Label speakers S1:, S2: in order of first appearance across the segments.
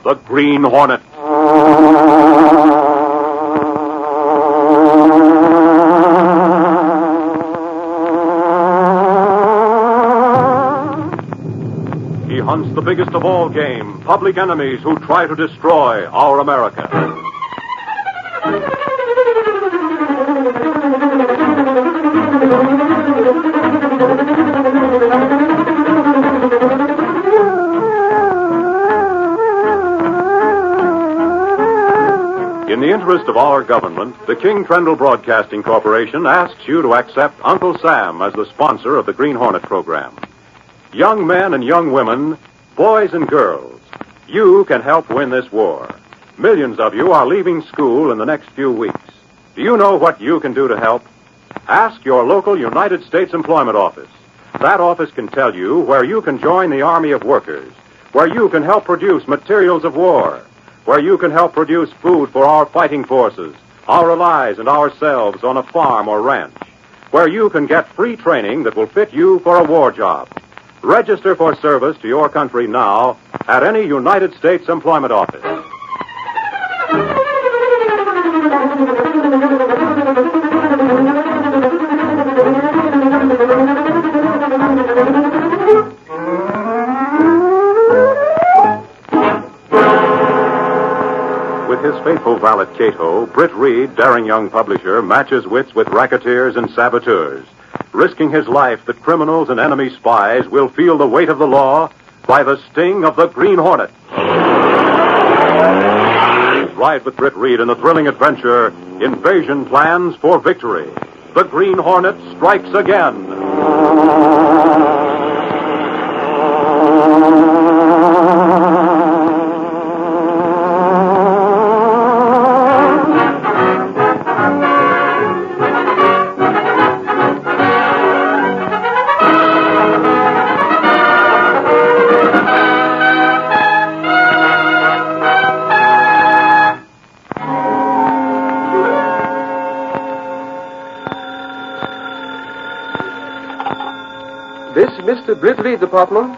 S1: the Green Hornet. He hunts the biggest of all game, public enemies who try to destroy our America. In the interest of our government, the King Trendle Broadcasting Corporation asks you to accept Uncle Sam as the sponsor of the Green Hornet program. Young men and young women, boys and girls, you can help win this war. Millions of you are leaving school in the next few weeks. Do you know what you can do to help? Ask your local United States Employment Office. That office can tell you where you can join the Army of Workers, where you can help produce materials of war, where you can help produce food for our fighting forces, our allies and ourselves on a farm or ranch, where you can get free training that will fit you for a war job. Register for service to your country now at any United States Employment Office. With his faithful valet Cato, Britt Reed, daring young publisher, matches wits with racketeers and saboteurs, risking his life that criminals and enemy spies will feel the weight of the law by the sting of the Green Hornet. Ride with Britt Reed in the thrilling adventure, Invasion Plans for Victory. The Green Hornet strikes again.
S2: This Mr. Britt Reed's apartment?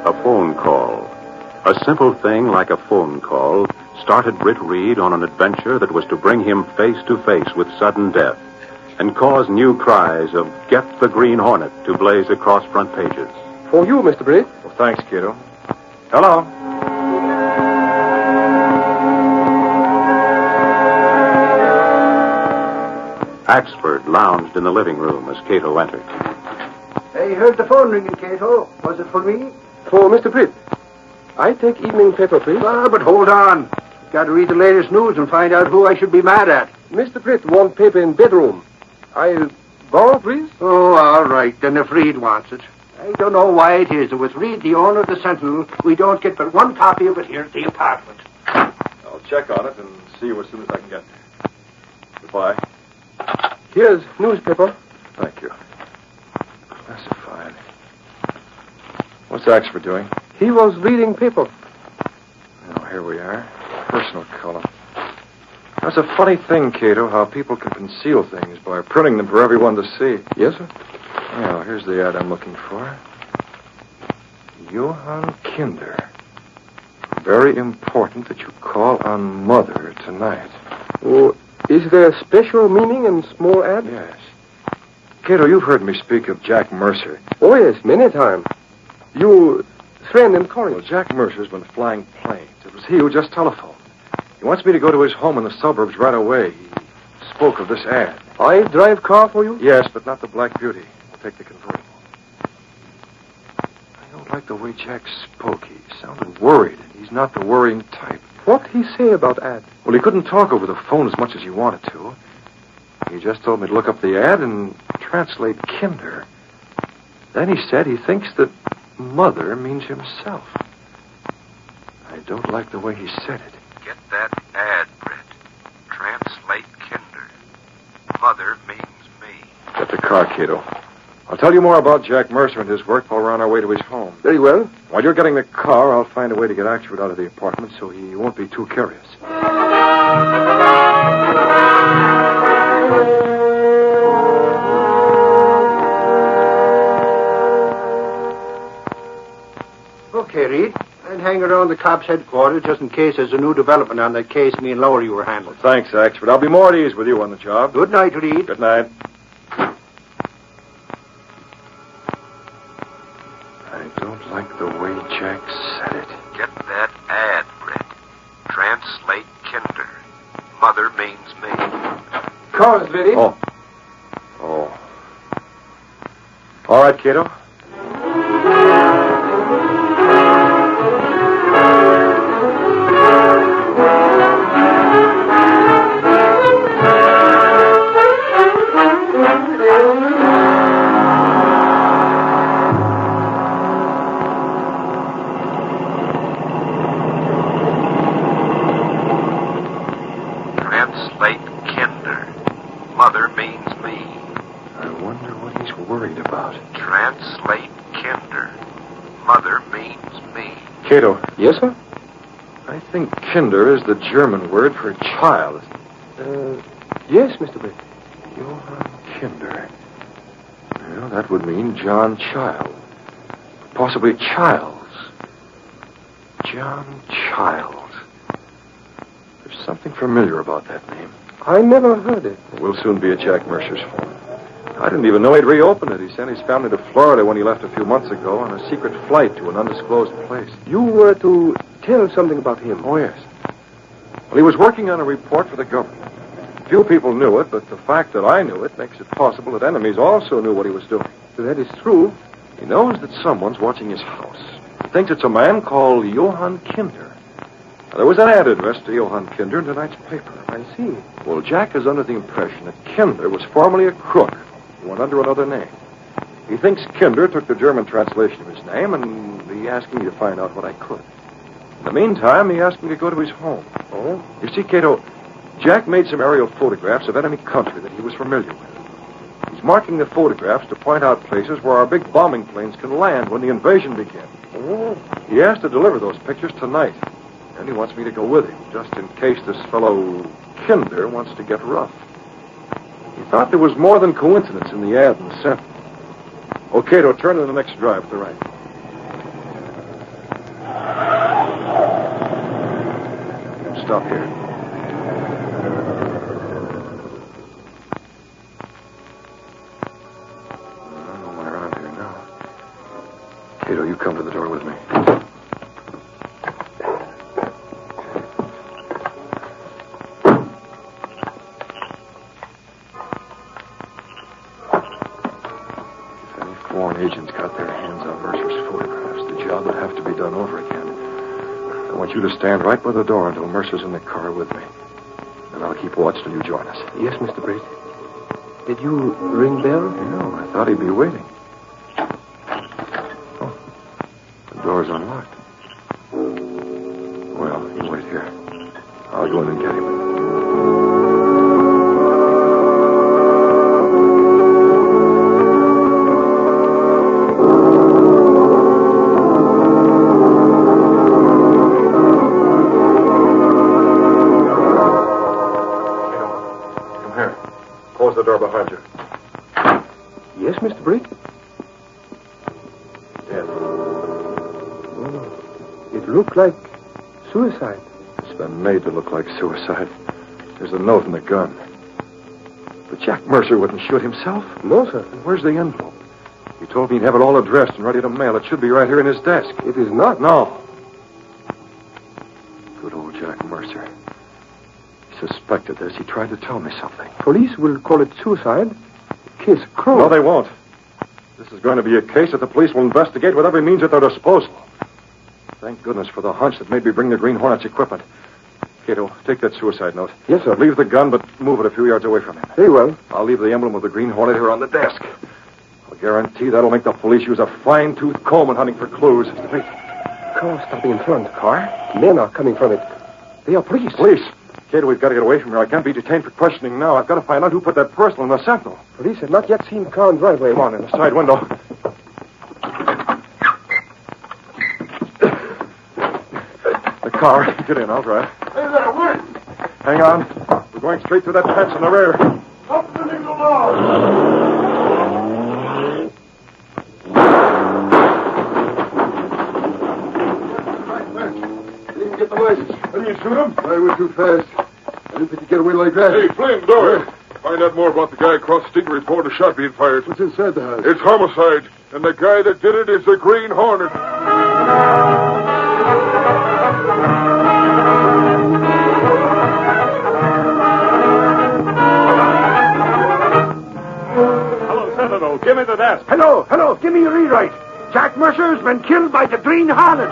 S1: A phone call. A simple thing like a phone call started Britt Reed on an adventure that was to bring him face to face with sudden death and cause new cries of "Get the Green Hornet" to blaze across front pages.
S2: For you, Mr. Britt.
S3: Well, thanks, kiddo. Hello.
S1: Axford lounged in the living room as Cato entered.
S4: I heard the phone ringing, Cato. Was it for me?
S2: For Mr. Britt. I take evening paper, please.
S4: Ah, but hold on. Got to read the latest news and find out who I should be mad at.
S2: Mr. Britt want paper in bedroom. I'll borrow, please?
S4: Oh, all right, then if Reed wants it. I don't know why it is that with Reed, the owner of the Sentinel, we don't get but one copy of it here at the apartment.
S3: I'll check on it and see you as soon as I can get there. Goodbye.
S2: Here's newspaper.
S3: Thank you. Classified. What's Axford doing?
S2: He was reading paper.
S3: Oh, here we are. Personal column. That's a funny thing, Cato, how people can conceal things by printing them for everyone to see.
S2: Yes, sir.
S3: Well, here's the ad I'm looking for. Johann Kinder. Very important that you call on Mother tonight.
S2: Oh, is there a special meaning in small ad?
S3: Yes. Cato, you've heard me speak of Jack Mercer.
S2: Oh, yes, many times. You friend in college.
S3: Well, Jack Mercer's been flying planes. It was he who just telephoned. He wants me to go to his home in the suburbs right away. He spoke of this ad.
S2: I drive car for you?
S3: Yes, but not the Black Beauty. We'll take the convertible. I don't like the way Jack spoke. He sounded worried. He's not the worrying type.
S2: What he say about ad?
S3: Well, he couldn't talk over the phone as much as he wanted to. He just told me to look up the ad and translate Kinder. Then he said he thinks that Mother means himself. I don't like the way he said it.
S5: Get that ad, Britt. Translate Kinder. Mother means me.
S3: Get the car, Cato. I'll tell you more about Jack Mercer and his work while we're on our way to his home.
S2: Very well.
S3: While you're getting the car, I'll find a way to get Axford out of the apartment so he won't be too curious.
S4: Okay, Reed. I'd hang around the cops' headquarters just in case there's a new development on that case me and Lowery were handling.
S3: Thanks, Ax, but I'll be more at ease with you on the job.
S4: Good night, Reed.
S3: Good night. I don't like the way Jack said it.
S5: Get that ad, Britt. Translate Kinder. Mother means me.
S2: Cars, Liddy.
S3: Oh. All right, Cato.
S5: Translate Kinder. Mother means me.
S3: I wonder what he's worried about.
S5: Translate Kinder. Mother means me.
S3: Cato,
S2: Yes, sir?
S3: I think Kinder is the German word for child.
S2: Yes, Mr. Britt.
S3: Johann Kinder. Well, that would mean John Child. Possibly Childs. John Childs. There's something familiar about that name.
S2: I never heard it.
S3: We'll soon be at Jack Mercer's home. I didn't even know he'd reopened it. He sent his family to Florida when he left a few months ago on a secret flight to an undisclosed place.
S2: You were to tell something about him.
S3: Oh, yes. Well, he was working on a report for the government. Few people knew it, but the fact that I knew it makes it possible that enemies also knew what he was doing.
S2: That is true.
S3: He knows that someone's watching his house. He thinks it's a man called Johann Kinder. Now, there was an ad addressed to Johann Kinder in tonight's paper.
S2: I see.
S3: Well, Jack is under the impression that Kinder was formerly a crook who went under another name. He thinks Kinder took the German translation of his name, and he asked me to find out what I could. In the meantime, he asked me to go to his home.
S2: Oh?
S3: You see, Cato, Jack made some aerial photographs of enemy country that he was familiar with. He's marking the photographs to point out places where our big bombing planes can land when the invasion begins.
S2: Oh.
S3: He asked to deliver those pictures tonight. And he wants me to go with him, just in case this fellow Kinder wants to get rough. He thought there was more than coincidence in the ad and the sent. Oh, Cato, turn to the next drive to the right. Stop here. No one around here now. Cato, you come to the door with me. Foreign agents got their hands on Mercer's photographs. The job would have to be done over again. I want you to stand right by the door until Mercer's in the car with me. And I'll keep watch till you join us.
S2: Yes, Mr. Britt. Did you ring bell?
S3: No, I thought he'd be waiting. Oh, the door's unlocked. Well, you wait here. I'll go in and get him. Close the door behind you.
S2: Yes, Mr. Britt?
S3: Yes.
S2: Oh, it looked like suicide.
S3: It's been made to look like suicide. There's a note in the gun. But Jack Mercer wouldn't shoot himself.
S2: No, sir.
S3: And where's the envelope? He told me he'd have it all addressed and ready to mail. It should be right here in his desk.
S2: It is not.
S3: No. Good old Jack Mercer. He suspected this. He tried to tell me something.
S2: Police will call it suicide. Case closed.
S3: No, they won't. This is going to be a case that the police will investigate with every means at their disposal. Thank goodness for the hunch that made me bring the Green Hornet's equipment. Cato, take that suicide note.
S2: Yes, sir.
S3: Leave the gun, but move it a few yards away from him.
S2: Very well.
S3: I'll leave the emblem of the Green Hornet here on the desk. I'll guarantee that'll make the police use a fine-tooth comb in hunting for clues.
S2: Wait. Car stopping in front. Car? Men are coming from it. They are police.
S3: Police! Cato, we've got to get away from here. I can't be detained for questioning now. I've got to find out who put that parcel in the Sentinel.
S2: Police have not yet seen the car in driveway.
S3: Come on, in the side window. The car. Get in, I'll drive.
S4: Hey there, wait.
S3: Hang on. We're going straight through that fence in the rear.
S4: Something in the law.
S2: license.
S6: How do you shoot him?
S2: I went too fast. I didn't think you'd get away like that.
S6: Hey, Flynn, door. Find out more about the guy across the street and report a shot being fired.
S2: What's inside the house?
S6: It's homicide, and the guy that did it is the Green Hornet.
S1: Hello, Sentinel. Give me the desk.
S4: Hello. Give me a rewrite. Jack Mercer's been killed by the Green Hornet.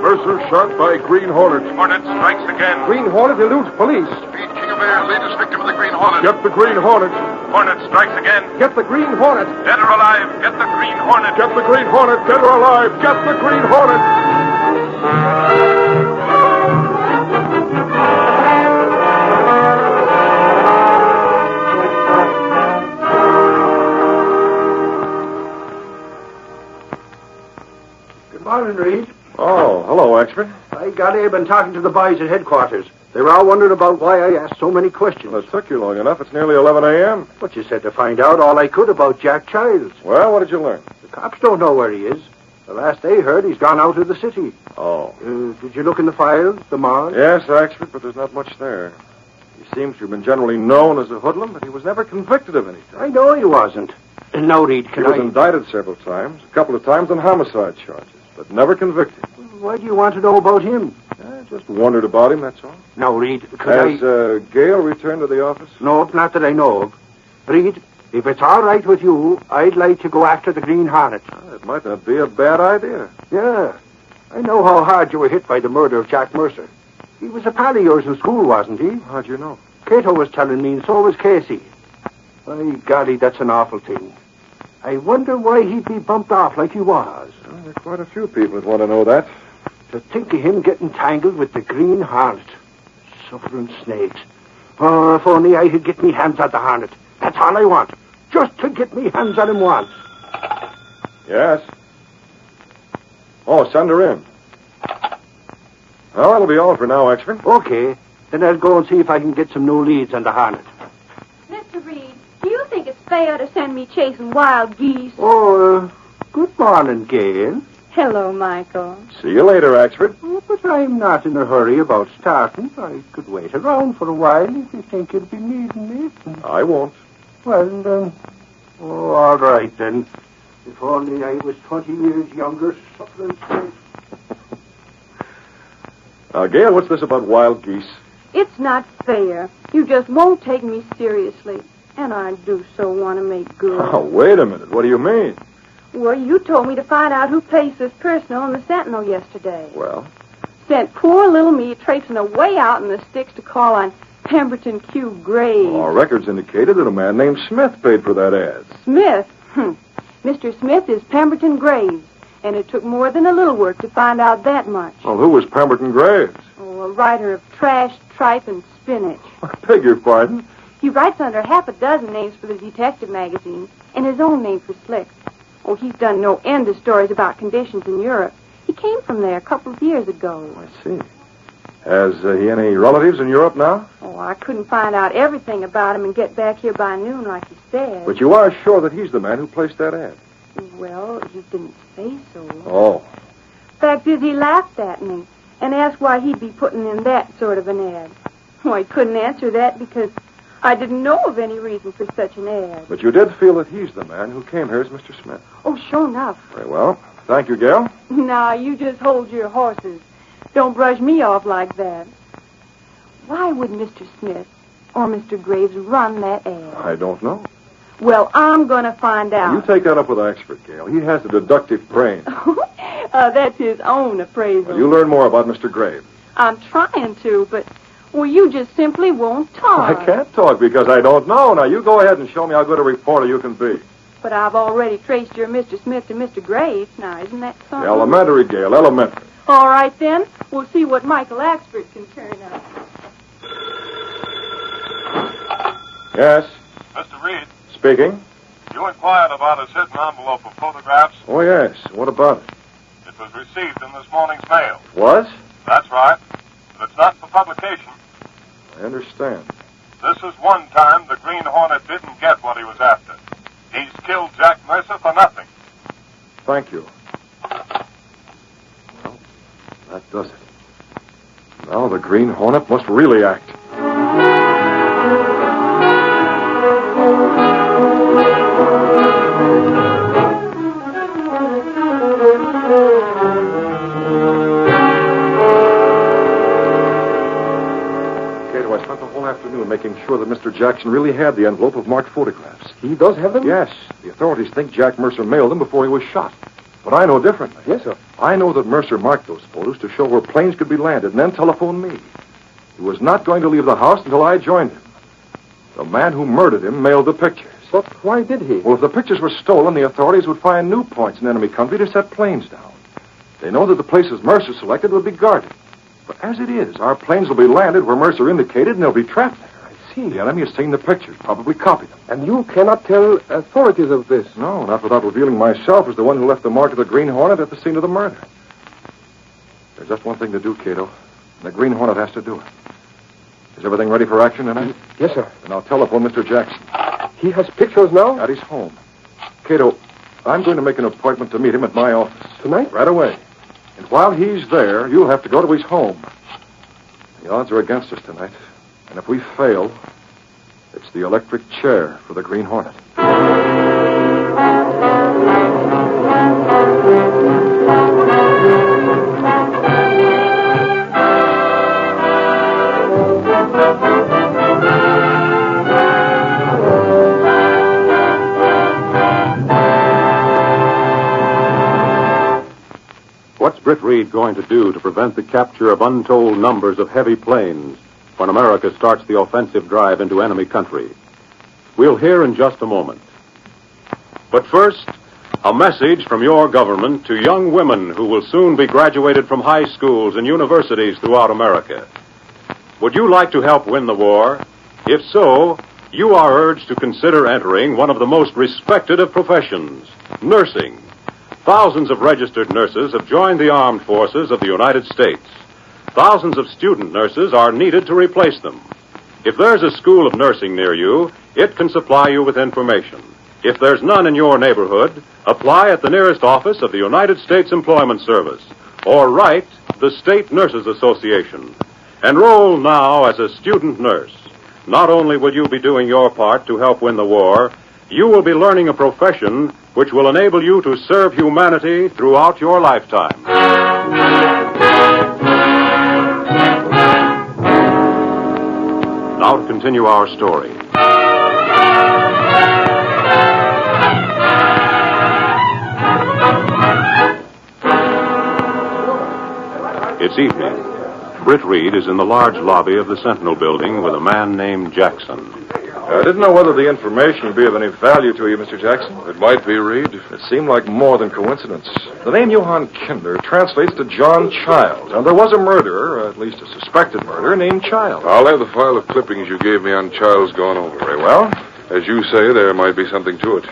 S6: Mercer shot by Green Hornet.
S5: Hornet strikes again.
S2: Green Hornet eludes police.
S5: Speed King of Air, latest victim of the Green Hornet.
S6: Get the Green Hornet.
S5: Hornet strikes again.
S2: Get the Green Hornet.
S5: Dead or alive, get the Green Hornet.
S6: Get the Green Hornet. Dead or alive. Get the Green Hornet.
S4: Good morning, Reed.
S3: Oh, hello, expert.
S4: I got Abe and talking to the boys at headquarters. They were all wondering about why I asked so many questions.
S3: Well, it took you long enough. It's nearly 11 a.m.
S4: But you said to find out all I could about Jack Childs.
S3: Well, what did you learn?
S4: The cops don't know where he is. The last they heard, he's gone out of the city.
S3: Oh.
S4: Did you look in the files, the morgue?
S3: Yes, expert, but there's not much there. He seems to have been generally known as a hoodlum, but he was never convicted of anything.
S4: I know he wasn't. Now, Reed,
S3: He was indicted several times, a couple of times on homicide charges, but never convicted.
S4: Why do you want to know about him?
S3: I just wondered about him, that's all.
S4: Now, Reed,
S3: Has Gail returned to the office?
S4: No, not that I know of. Reed, if it's all right with you, I'd like to go after the Green Hornet.
S3: It might not be a bad idea.
S4: Yeah. I know how hard you were hit by the murder of Jack Mercer. He was a pal of yours in school, wasn't he?
S3: How'd you know?
S4: Cato was telling me, and so was Casey. By golly, that's an awful thing. I wonder why he'd be bumped off like he was.
S3: Well, there are quite a few people that want to know that.
S4: To think of him getting tangled with the Green Hornet. Suffering snakes. Oh, if only I could get me hands on the Hornet. That's all I want. Just to get me hands on him once.
S3: Yes. Oh, send her in. Well, that'll be all for now, expert.
S4: Okay. Then I'll go and see if I can get some new leads on the Hornet.
S7: Mr. Reed, do you think it's fair to send me chasing wild geese?
S4: Oh, good morning, Gail.
S7: Hello, Michael.
S3: See you later, expert.
S4: Oh, but I'm not in a hurry about starting. I could wait around for a while if you think you'll be needing me.
S3: I won't.
S4: Well, all right, then. If only I was 20 years younger, suffering snakes.
S3: Gail, what's this about wild geese?
S7: It's not fair. You just won't take me seriously. And I do so want to make good.
S3: Oh, wait a minute. What do you mean?
S7: Well, you told me to find out who placed this person on the Sentinel yesterday.
S3: Well?
S7: Sent poor little me traipsing away out in the sticks to call on Pemberton Q. Graves.
S3: Our records indicated that a man named Smith paid for that ad.
S7: Smith? Mr. Smith is Pemberton Graves, and it took more than a little work to find out that much.
S3: Well, who was Pemberton Graves?
S7: Oh, a writer of trash, tripe, and spinach.
S3: I beg your pardon?
S7: He writes under half a dozen names for the detective magazines, and his own name for Slicks. Oh, he's done no end of stories about conditions in Europe. He came from there a couple of years ago.
S3: I see. Has he any relatives in Europe now?
S7: Oh, I couldn't find out everything about him and get back here by noon like he said.
S3: But you are sure that he's the man who placed that ad?
S7: Well, he didn't say so.
S3: Oh.
S7: Fact is, he laughed at me and asked why he'd be putting in that sort of an ad. Oh, I couldn't answer that because I didn't know of any reason for such an ad.
S3: But you did feel that he's the man who came here as Mr. Smith?
S7: Oh, sure enough.
S3: Very well. Thank you, Gail.
S7: Now, you just hold your horses. Don't brush me off like that. Why would Mr. Smith or Mr. Graves run that ad?
S3: I don't know.
S7: Well, I'm going to find out.
S3: You take that up with our expert, Gail. He has a deductive brain.
S7: That's his own appraisal.
S3: Well, you learn more about Mr. Graves.
S7: I'm trying to, but, well, you just simply won't talk.
S3: I can't talk because I don't know. Now, you go ahead and show me how good a reporter you can be.
S7: But I've already traced your Mr. Smith to Mr. Graves. Now, isn't that something?
S3: Elementary, Gail, elementary.
S7: All right, then. We'll see what Michael Axford can turn up.
S3: Yes,
S5: Mr. Reed,
S3: speaking.
S5: you inquired about a certain envelope of photographs.
S3: Oh, yes. What about it?
S5: It was received in this morning's mail.
S3: Was?
S5: That's right. But it's not for publication.
S3: I understand.
S6: This is one time the Green Hornet didn't get what he was after. He's killed Jack Mercer for nothing.
S3: Thank you. Well, that does it. Now the Green Hornet must really act. Cato, I spent the whole afternoon making sure that Mr. Jackson really had the envelope of marked photographs.
S2: He does have them?
S3: Yes. The authorities think Jack Mercer mailed them before he was shot. But I know differently.
S2: Yes, sir.
S3: I know that Mercer marked those photos to show where planes could be landed and then telephoned me. He was not going to leave the house until I joined him. The man who murdered him mailed the pictures.
S2: But why did he?
S3: Well, if the pictures were stolen, the authorities would find new points in enemy country to set planes down. They know that the places Mercer selected would be guarded. But as it is, our planes will be landed where Mercer indicated, and they'll be trapped there.
S2: I see.
S3: The enemy has seen the pictures, probably copied them.
S2: And you cannot tell authorities of this?
S3: No, not without revealing myself as the one who left the mark of the Green Hornet at the scene of the murder. There's just one thing to do, Cato. And the Green Hornet has to do it. Is everything ready for action tonight?
S2: Yes, sir.
S3: Then I'll telephone Mr. Jackson.
S2: He has pictures now?
S3: At his home. Cato, I'm going to make an appointment to meet him at my office.
S2: Tonight?
S3: Right away. And while he's there, you'll have to go to his home. The odds are against us tonight. And if we fail, it's the electric chair for the Green Hornet.
S1: What's Britt Reed going to do to prevent the capture of untold numbers of heavy planes when America starts the offensive drive into enemy country? We'll hear in just a moment. But first, a message from your government to young women who will soon be graduated from high schools and universities throughout America. Would you like to help win the war? If so, you are urged to consider entering one of the most respected of professions, nursing. Thousands of registered nurses have joined the armed forces of the United States. Thousands of student nurses are needed to replace them. If there's a school of nursing near you, it can supply you with information. If there's none in your neighborhood, apply at the nearest office of the United States Employment Service or write the State Nurses Association. Enroll now as a student nurse. Not only will you be doing your part to help win the war, you will be learning a profession which will enable you to serve humanity throughout your lifetime. Now to continue our story. It's evening. Britt Reed is in the large lobby of the Sentinel building with a man named Jackson.
S3: I didn't know whether the information would be of any value to you, Mr. Jackson.
S6: It might be, Reed.
S3: It seemed like more than coincidence. The name Johann Kinder translates to John Child, and there was a murderer, or at least a suspected murderer, named Child.
S6: I'll have the file of clippings you gave me on Child's gone over.
S3: Very well.
S6: As you say, there might be something to it.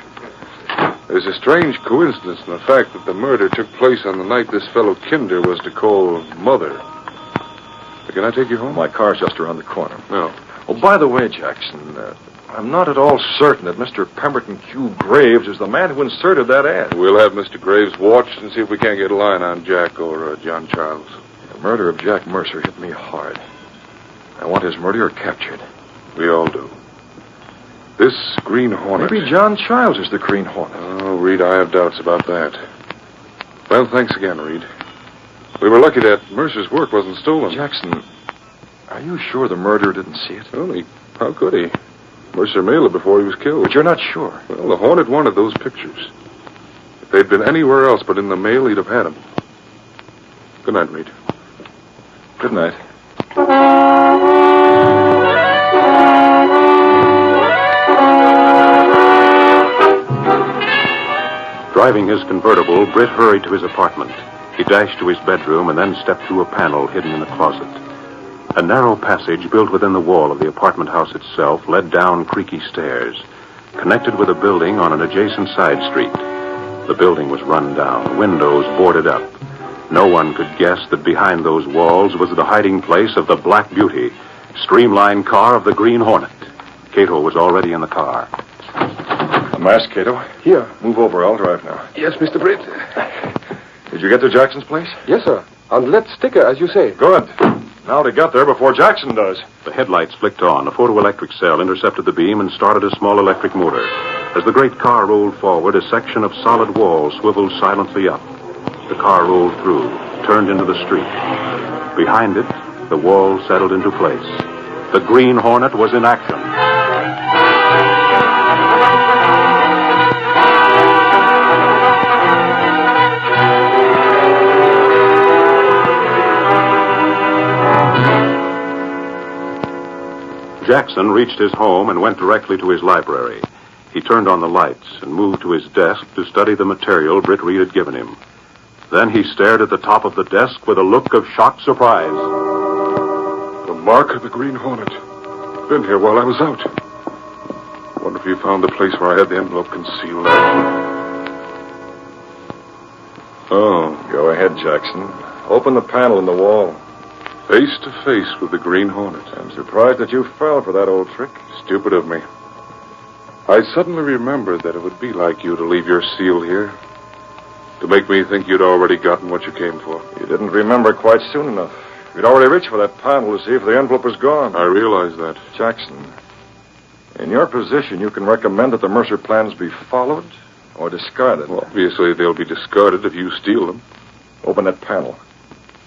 S6: There's a strange coincidence in the fact that the murder took place on the night this fellow Kinder was to call Mother. Can I take you home?
S3: My car's just around the corner.
S6: No.
S3: Oh, by the way, Jackson, I'm not at all certain that Mr. Pemberton Q. Graves is the man who inserted that ad.
S6: We'll have Mr. Graves watched and see if we can't get a line on Jack or John Childs.
S3: The murder of Jack Mercer hit me hard. I want his murderer captured.
S6: We all do. This Green Hornet...
S3: Maybe John Childs is the Green Hornet.
S6: Oh, Reed, I have doubts about that. Well, thanks again, Reed. We were lucky that Mercer's work wasn't stolen.
S3: Jackson, are you sure the murderer didn't see it?
S6: Well, how could he? Mercer mailed it before he was killed.
S3: But you're not sure.
S6: Well, the Hornet wanted those pictures. If they'd been anywhere else but in the mail, he'd have had them. Good night, Reed.
S3: Good night.
S1: Driving his convertible, Britt hurried to his apartment. He dashed to his bedroom and then stepped through a panel hidden in the closet. A narrow passage built within the wall of the apartment house itself led down creaky stairs, connected with a building on an adjacent side street. The building was run down, windows boarded up. No one could guess that behind those walls was the hiding place of the Black Beauty, streamlined car of the Green Hornet. Cato was already in the car.
S3: A mask, Cato.
S2: Here.
S3: Move over. I'll drive now.
S2: Yes, Mr. Britt.
S3: Did you get to Jackson's place?
S2: Yes, sir. On Let Sticker, as you say.
S3: Good. Now to get there before Jackson does.
S1: The headlights flicked on. A photoelectric cell intercepted the beam and started a small electric motor. As the great car rolled forward, a section of solid wall swiveled silently up. The car rolled through, turned into the street. Behind it, the wall settled into place. The Green Hornet was in action. Jackson reached his home and went directly to his library. He turned on the lights and moved to his desk to study the material Britt Reed had given him. Then he stared at the top of the desk with a look of shocked surprise.
S6: The mark of the Green Hornet. Been here while I was out. Wonder if you found the place where I had the envelope concealed.
S3: Oh, go ahead, Jackson. Open the panel in the wall.
S6: Face to face with the Green Hornet.
S3: I'm surprised that you fell for that old trick.
S6: Stupid of me. I suddenly remembered that it would be like you to leave your seal here. To make me think you'd already gotten what you came for.
S3: You didn't remember quite soon enough. You'd already reached for that panel to see if the envelope was gone.
S6: I realize that.
S3: Jackson, in your position, you can recommend that the Mercer plans be followed or discarded.
S6: Well, obviously, they'll be discarded if you steal them.
S3: Open that panel.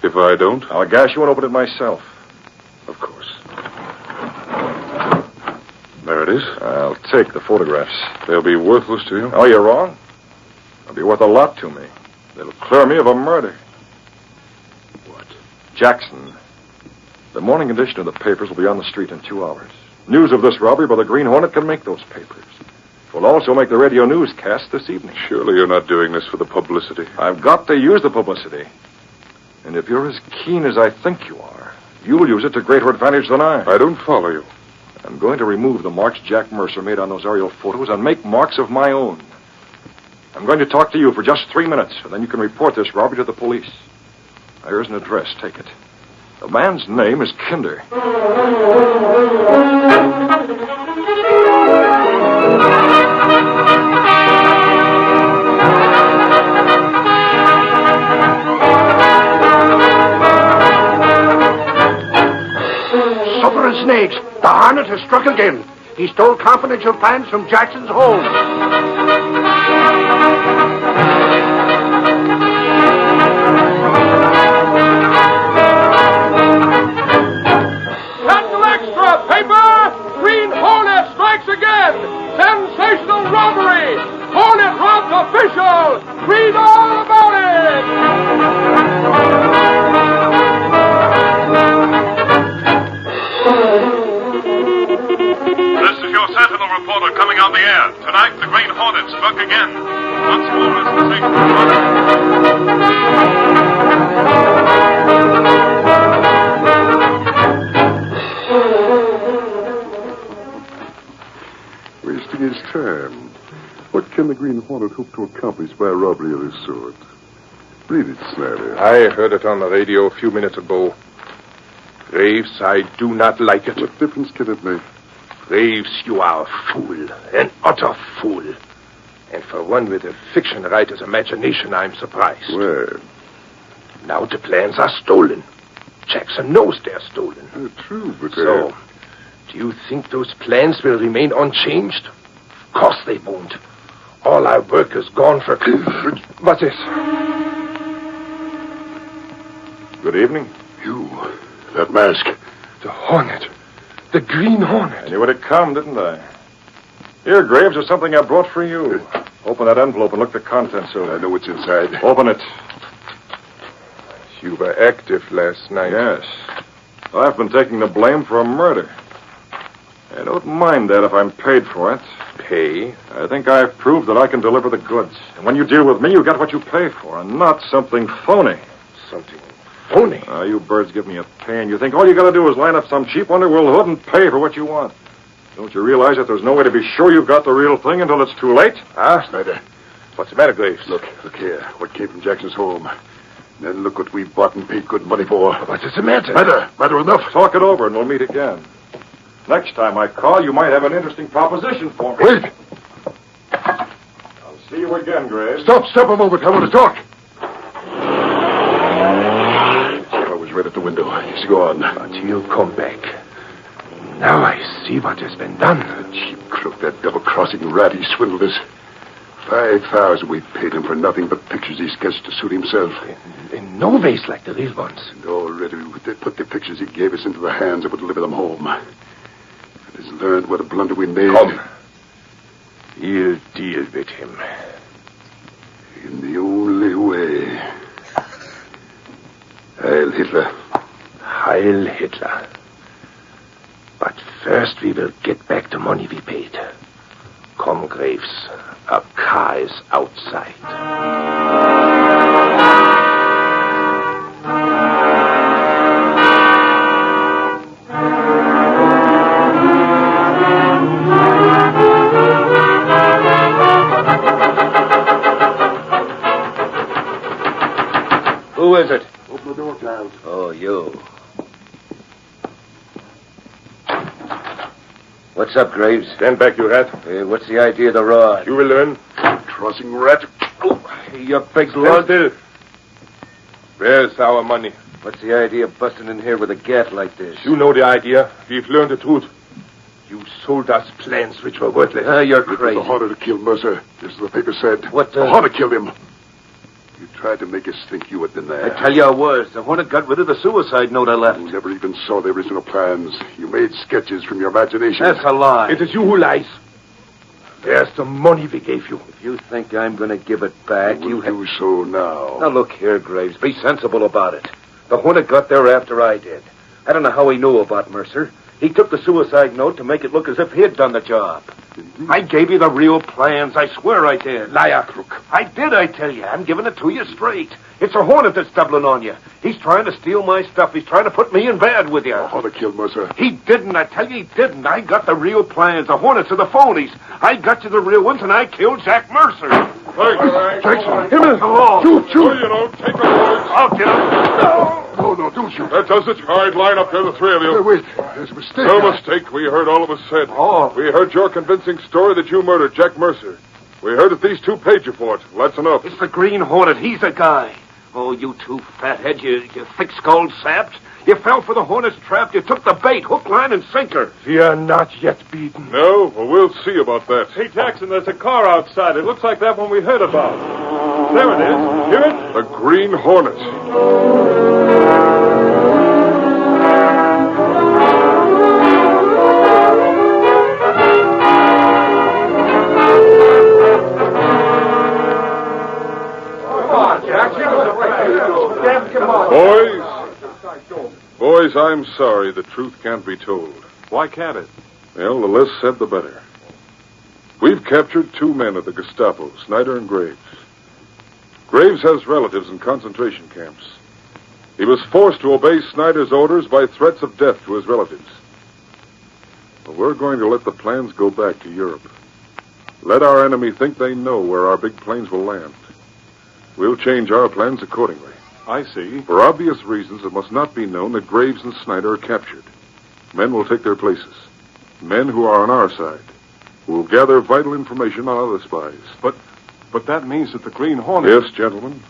S6: If I don't?
S3: I'll gas you and open it myself.
S6: Of course. There it is.
S3: I'll take the photographs.
S6: They'll be worthless to you.
S3: Oh, you're wrong. They'll be worth a lot to me. They'll clear me of a murder.
S6: What?
S3: Jackson, the morning edition of the papers will be on the street in 2 hours. News of this robbery by the Green Hornet can make those papers. It will also make the radio newscast this evening.
S6: Surely you're not doing this for the publicity.
S3: I've got to use the publicity. And if you're as keen as I think you are, you'll use it to greater advantage than I.
S6: I don't follow you.
S3: I'm going to remove the marks Jack Mercer made on those aerial photos and make marks of my own. I'm going to talk to you for just 3 minutes, and then you can report this robbery to the police. Here's an address. Take it. The man's name is Kinder.
S4: Suffering snakes. The Hornet has struck again. He stole confidential plans from Jackson's home.
S2: Sentinel Extra, paper! Green Hornet strikes again! Sensational robbery! Hornet robs official! Read all about
S8: This is your Sentinel reporter coming on the air. Tonight, the Green Hornet struck again. Once more, is the
S6: Wasting his time. What can the Green Hornet hope to accomplish by a robbery of this sort? Read it, Snyder.
S2: I heard it on the radio a few minutes ago. Graves, I do not like it.
S6: What difference can it make?
S2: Graves, you are a fool. An utter fool. And for one with a fiction writer's imagination, I'm surprised.
S6: Well,
S2: Now the plans are stolen. Jackson knows they're stolen.
S6: True, but...
S2: So, do you think those plans will remain unchanged? Of course they won't. All our work is gone for... What's this?
S3: Good evening.
S6: You, that mask.
S2: The Hornet. The Green Hornet.
S3: I knew it'd come, didn't I? Here, Graves, there's something I brought for you. Open that envelope and look the contents over.
S6: I know what's inside.
S3: Open it.
S2: You were active last night.
S3: Yes. I've been taking the blame for a murder. I don't mind that if I'm paid for it.
S2: Pay?
S3: I think I've proved that I can deliver the goods. And when you deal with me, you get what you pay for, and not something phony.
S2: Something phony?
S3: You birds give me a pain. You think all you gotta do is line up some cheap underworld hood and pay for what you want. Don't you realize that there's no way to be sure you've got the real thing until it's too late?
S6: Snyder,
S2: What's the matter, Graves?
S6: look here. What came from Jackson's home. Then look what we've bought and paid good money for.
S2: What is the matter?
S6: Matter enough.
S3: Talk it over and we'll meet again. Next time I call, you might have an interesting proposition for me.
S6: Wait!
S3: I'll see you again, Graves.
S6: Stop a moment. I want to talk. I was right at the window. Yes, go on.
S4: But you come back. Now I see what has been done.
S9: The cheap crook, that double-crossing rat, he swindled us. 5,000 we paid him for nothing but pictures he sketched to suit himself.
S4: In no ways like the real ones.
S9: And already they put the pictures he gave us into the hands that would deliver them home. It has learned what a blunder we made.
S4: Come. You'll deal with him.
S9: In the only way. Heil Hitler.
S4: Heil Hitler. But first we will get back the money we paid. Come, Graves. A car is outside.
S10: Who is it?
S9: Open the door, Giles.
S10: Oh, you. What's up, Graves?
S2: Stand back, you rat.
S10: What's the idea of the rod?
S2: You will learn.
S9: Crossing rat.
S10: Oh, you big
S2: Stand
S10: lord.
S2: still. Where's our money?
S10: What's the idea of busting in here with a gat like this?
S2: You know the idea. We've learned the truth. You sold us plans which were worthless.
S10: You're
S9: It was
S10: crazy.
S9: the hornet that killed Mercer. Just as the paper said.
S10: What
S9: The hornet killed him. You tried to make us think you had been there.
S10: I tell you I was. The Hornet got rid of the suicide note I left.
S9: You never even saw the original plans. You made sketches from your imagination.
S10: That's a lie.
S2: It is you who lies. There's the money we gave you.
S10: If you think I'm going to give it back,
S9: You do so now.
S10: Now, look here, Graves. Be sensible about it. The Hornet got there after I did. I don't know how he knew about Mercer. He took the suicide note to make it look as if he'd done the job. I gave you the real plans. I swear I did.
S2: Liar, crook.
S10: I did, I tell you. I'm giving it to you straight. It's a Hornet that's doubling on you. He's trying to steal my stuff. He's trying to put me in bed with you.
S9: The hornet killed Mercer.
S10: He didn't. I tell you, he didn't. I got the real plans. The Hornets are the phonies. I got you the real ones, and I killed Jack Mercer.
S9: Jackson,
S10: Come on.
S9: shoot.
S2: You know, take a word.
S10: I'll get him.
S9: No, don't shoot.
S8: That does it. All right, line up there, the three of you.
S9: Wait, there's a mistake.
S8: No mistake. We heard all of us said.
S10: Oh.
S8: We heard your convincing story that you murdered Jack Mercer. We heard that these two paid you for it. That's enough.
S10: It's the Green Hornet. He's the guy. Oh, you two fatheads, you thick-skulled saps. You fell for the Hornet's trap. You took the bait, hook, line, and sinker.
S2: We are not yet beaten.
S8: No? Well, we'll see about that.
S2: Hey, Jackson, there's a car outside. It looks like that one we heard about. There it is. Hear it?
S8: The Green Hornet. Boys, I'm sorry. The truth can't be told.
S3: Why can't it?
S8: Well, the less said, the better. We've captured two men of the Gestapo, Snyder and Graves. Graves has relatives in concentration camps. He was forced to obey Snyder's orders by threats of death to his relatives. But we're going to let the plans go back to Europe. Let our enemy think they know where our big planes will land. We'll change our plans accordingly.
S3: I see.
S8: For obvious reasons, it must not be known that Graves and Snyder are captured. Men will take their places. Men who are on our side. Who will gather vital information on other spies.
S3: But that means that the Green Hornet...
S8: Yes, gentlemen.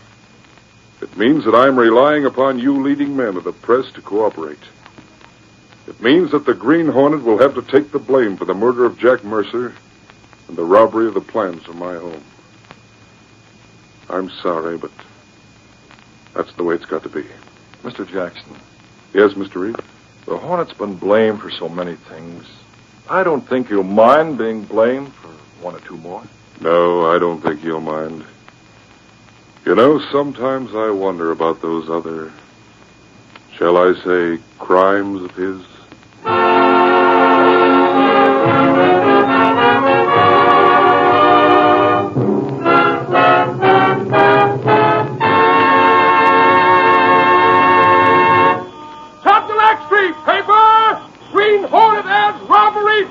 S8: It means that I'm relying upon you leading men of the press to cooperate. It means that the Green Hornet will have to take the blame for the murder of Jack Mercer and the robbery of the plans from my home. I'm sorry, but that's the way it's got to be.
S3: Mr. Jackson,
S8: Yes, Mr. Reed?
S3: the Hornet's been blamed for so many things. I don't think you'll mind being blamed for one or two more.
S8: No, I don't think you'll mind. You know, sometimes I wonder about those other, shall I say, crimes of his.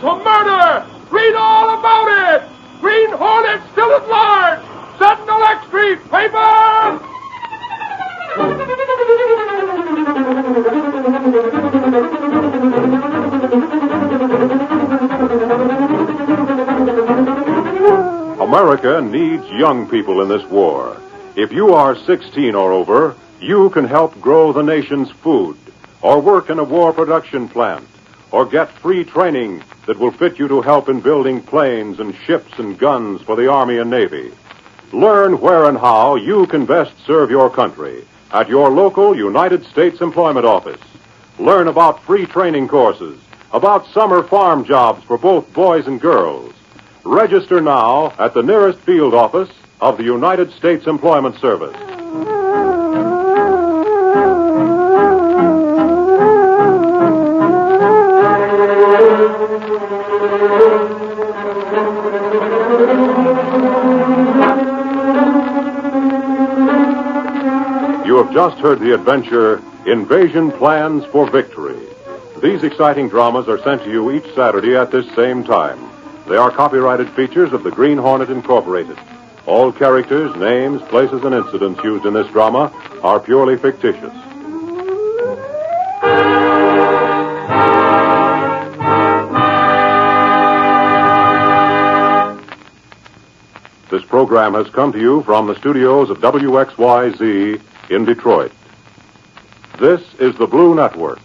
S2: To murder! Read all about it! Green Hornet still at large! Sentinel Extra paper!
S1: America needs young people in this war. If you are 16 or over, you can help grow the nation's food, or work in a war production plant, or get free training that will fit you to help in building planes and ships and guns for the Army and Navy. Learn where and how you can best serve your country at your local United States Employment Office. Learn about free training courses, about summer farm jobs for both boys and girls. Register now at the nearest field office of the United States Employment Service. You have just heard the adventure, Invasion Plans for Victory. These exciting dramas are sent to you each Saturday at this same time. They are copyrighted features of the Green Hornet Incorporated. All characters, names, places, and incidents used in this drama are purely fictitious. This program has come to you from the studios of WXYZ in Detroit. This is the Blue Network.